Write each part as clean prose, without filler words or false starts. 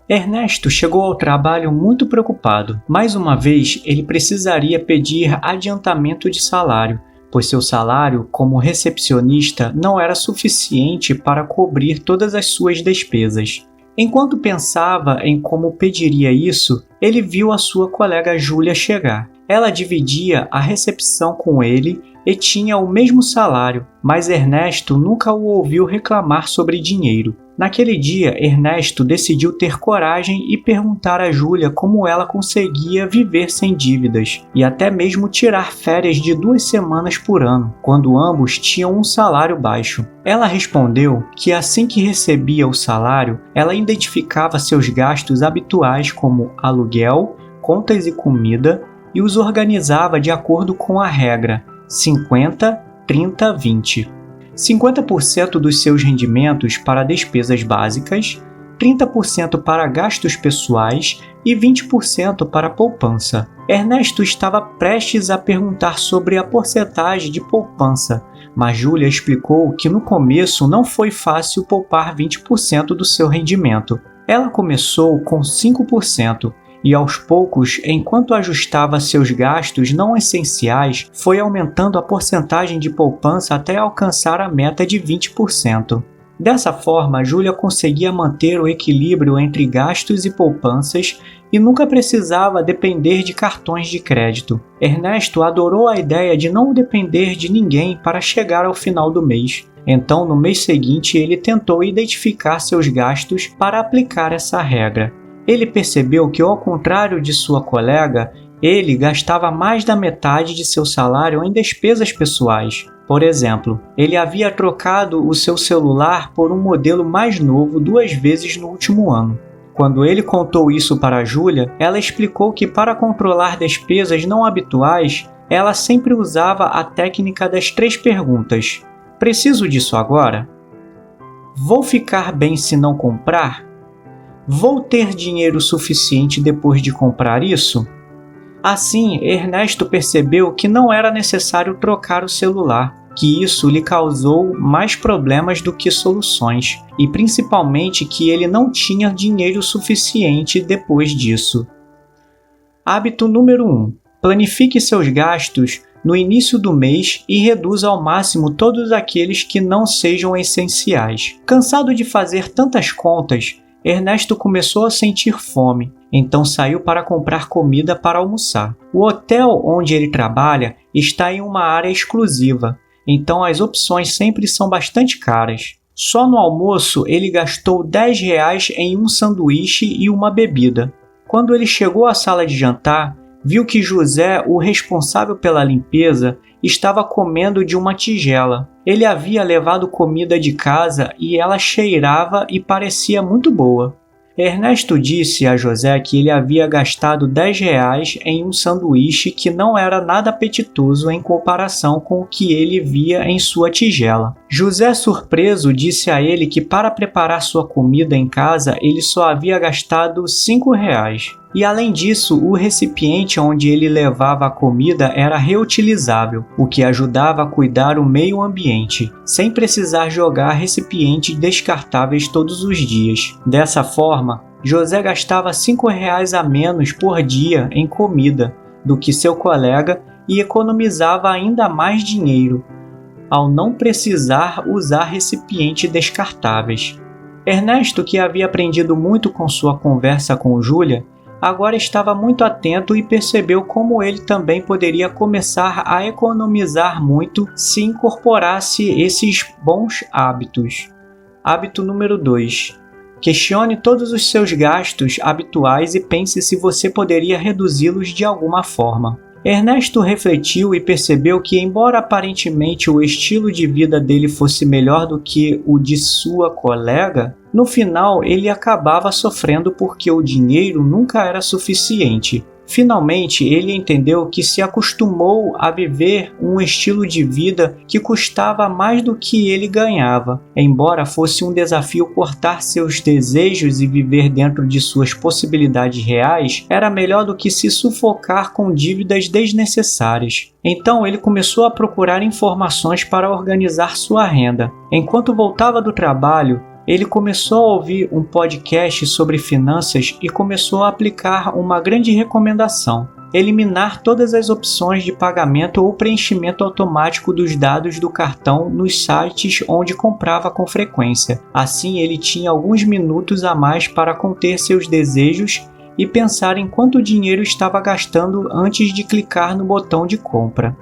Ernesto chegou ao trabalho muito preocupado. Mais uma vez, ele precisaria pedir adiantamento de salário, pois seu salário como recepcionista não era suficiente para cobrir todas as suas despesas. Enquanto pensava em como pediria isso, ele viu a sua colega Júlia chegar. Ela dividia a recepção com ele e tinha o mesmo salário, mas Ernesto nunca o ouviu reclamar sobre dinheiro. Naquele dia, Ernesto decidiu ter coragem e perguntar a Júlia como ela conseguia viver sem dívidas e até mesmo tirar férias de 2 semanas por ano, quando ambos tinham um salário baixo. Ela respondeu que assim que recebia o salário, ela identificava seus gastos habituais como aluguel, contas e comida e os organizava de acordo com a regra 50, 30, 20. 50% dos seus rendimentos para despesas básicas, 30% para gastos pessoais e 20% para poupança. Ernesto estava prestes a perguntar sobre a porcentagem de poupança, mas Júlia explicou que no começo não foi fácil poupar 20% do seu rendimento. Ela começou com 5%. E aos poucos, enquanto ajustava seus gastos não essenciais, foi aumentando a porcentagem de poupança até alcançar a meta de 20%. Dessa forma, Júlia conseguia manter o equilíbrio entre gastos e poupanças e nunca precisava depender de cartões de crédito. Ernesto adorou a ideia de não depender de ninguém para chegar ao final do mês. Então, no mês seguinte, ele tentou identificar seus gastos para aplicar essa regra. Ele percebeu que, ao contrário de sua colega, ele gastava mais da metade de seu salário em despesas pessoais. Por exemplo, ele havia trocado o seu celular por um modelo mais novo 2 vezes no último ano. Quando ele contou isso para Júlia, ela explicou que para controlar despesas não habituais, ela sempre usava a técnica das 3 perguntas. Preciso disso agora? Vou ficar bem se não comprar? Vou ter dinheiro suficiente depois de comprar isso? Assim, Ernesto percebeu que não era necessário trocar o celular, que isso lhe causou mais problemas do que soluções, e principalmente que ele não tinha dinheiro suficiente depois disso. Hábito número 1. Planifique seus gastos no início do mês e reduza ao máximo todos aqueles que não sejam essenciais. Cansado de fazer tantas contas, Ernesto começou a sentir fome, então saiu para comprar comida para almoçar. O hotel onde ele trabalha está em uma área exclusiva, então as opções sempre são bastante caras. Só no almoço ele gastou R$10 em um sanduíche e uma bebida. Quando ele chegou à sala de jantar, viu que José, o responsável pela limpeza, estava comendo de uma tigela. Ele havia levado comida de casa e ela cheirava e parecia muito boa. Ernesto disse a José que ele havia gastado R$10 em um sanduíche que não era nada apetitoso em comparação com o que ele via em sua tigela. José, surpreso, disse a ele que para preparar sua comida em casa ele só havia gastado R$5. E além disso, o recipiente onde ele levava a comida era reutilizável, o que ajudava a cuidar o meio ambiente, sem precisar jogar recipientes descartáveis todos os dias. Dessa forma, José gastava R$5 a menos por dia em comida do que seu colega e economizava ainda mais dinheiro, ao não precisar usar recipientes descartáveis. Ernesto, que havia aprendido muito com sua conversa com Júlia, agora estava muito atento e percebeu como ele também poderia começar a economizar muito se incorporasse esses bons hábitos. Hábito número 2. Questione todos os seus gastos habituais e pense se você poderia reduzi-los de alguma forma. Ernesto refletiu e percebeu que, embora aparentemente o estilo de vida dele fosse melhor do que o de sua colega, no final ele acabava sofrendo porque o dinheiro nunca era suficiente. Finalmente, ele entendeu que se acostumou a viver um estilo de vida que custava mais do que ele ganhava. Embora fosse um desafio cortar seus desejos e viver dentro de suas possibilidades reais, era melhor do que se sufocar com dívidas desnecessárias. Então, ele começou a procurar informações para organizar sua renda. Enquanto voltava do trabalho, Ele começou a ouvir um podcast sobre finanças e começou a aplicar uma grande recomendação: eliminar todas as opções de pagamento ou preenchimento automático dos dados do cartão nos sites onde comprava com frequência. Assim, ele tinha alguns minutos a mais para conter seus desejos e pensar em quanto dinheiro estava gastando antes de clicar no botão de compra.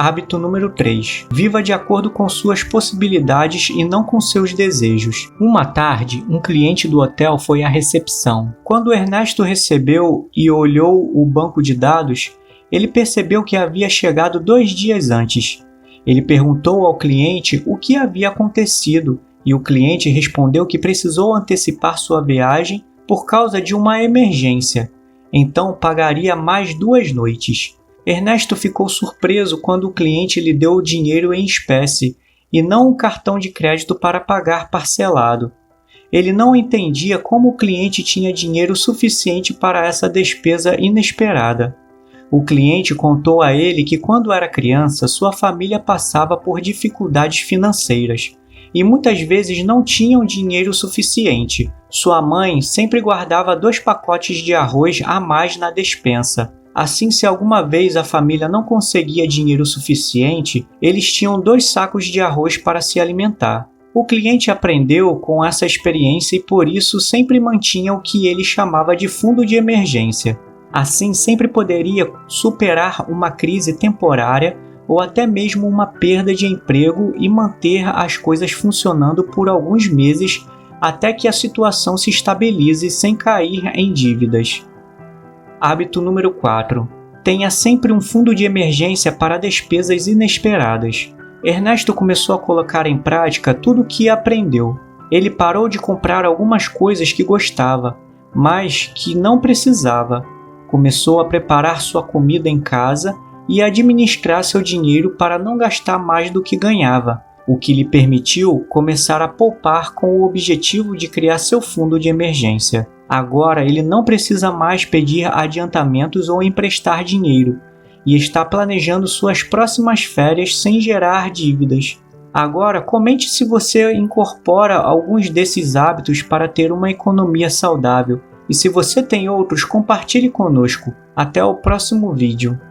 Hábito número 3. Viva de acordo com suas possibilidades e não com seus desejos. Uma tarde, um cliente do hotel foi à recepção. Quando Ernesto recebeu e olhou o banco de dados, ele percebeu que havia chegado 2 dias antes. Ele perguntou ao cliente o que havia acontecido e o cliente respondeu que precisou antecipar sua viagem por causa de uma emergência. Então pagaria mais 2 noites. Ernesto ficou surpreso quando o cliente lhe deu o dinheiro em espécie e não um cartão de crédito para pagar parcelado. Ele não entendia como o cliente tinha dinheiro suficiente para essa despesa inesperada. O cliente contou a ele que quando era criança, sua família passava por dificuldades financeiras e muitas vezes não tinham dinheiro suficiente. Sua mãe sempre guardava 2 pacotes de arroz a mais na despensa. Assim, se alguma vez a família não conseguia dinheiro suficiente, eles tinham 2 sacos de arroz para se alimentar. O cliente aprendeu com essa experiência e por isso sempre mantinha o que ele chamava de fundo de emergência. Assim, sempre poderia superar uma crise temporária ou até mesmo uma perda de emprego e manter as coisas funcionando por alguns meses até que a situação se estabilize sem cair em dívidas. Hábito número 4. Tenha sempre um fundo de emergência para despesas inesperadas. Ernesto começou a colocar em prática tudo o que aprendeu. Ele parou de comprar algumas coisas que gostava, mas que não precisava. Começou a preparar sua comida em casa e a administrar seu dinheiro para não gastar mais do que ganhava, o que lhe permitiu começar a poupar com o objetivo de criar seu fundo de emergência. Agora ele não precisa mais pedir adiantamentos ou emprestar dinheiro e está planejando suas próximas férias sem gerar dívidas. Agora, comente se você incorpora alguns desses hábitos para ter uma economia saudável. E se você tem outros, compartilhe conosco. Até o próximo vídeo.